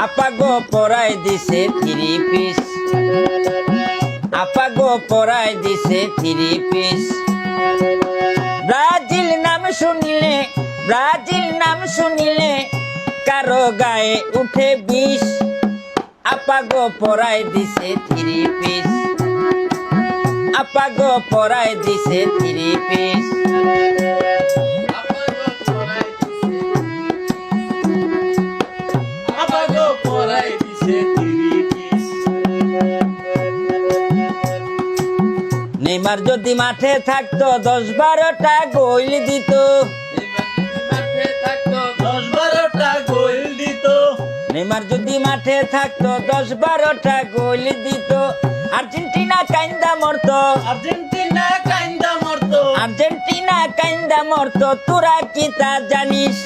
আপাগো পরাই দিছে three piece, আপাগো পরাই দিছে থ্রি পিস। ব্রাজিল নাম শুনিলে, ব্রাজিল নাম শুনিলে কারো গায়ে উঠে বিষ। আপাগো পরাই দিছে থ্রি পিস, আপাগো পরাই দিছে থ্রি পিস। নেইমার যদি মাঠে থাকতো 10-12টা গোল দিত, নেইমার যদি মাঠে থাকতো 10-12টা গোল দিত। আর্জেন্টিনা কাইন্দা মরতো, আর্জেন্টিনা কাইন্দা মরতো, আর্জেন্টিনা কাইন্দা মরতো, তোরা কি তা জানিস?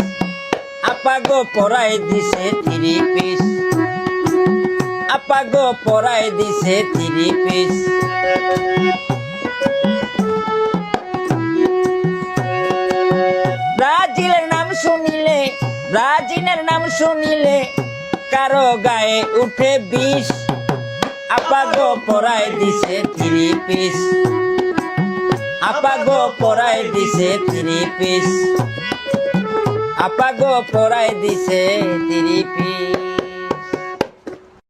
আপাগো পরাই দিছে থ্রি পিস, আপাগো পরাই দিছে থ্রি পিস। ব্রাজিলের নাম শুনিলে, ব্রাজিলের নাম শুনিলে কারো গায়ে উঠে বিষ। আপাগো পরাই দিছে থ্রি পিস, আপাগো পরাই দিছে থ্রি পিস, আপাগো পরাই দিছে থ্রি পিস।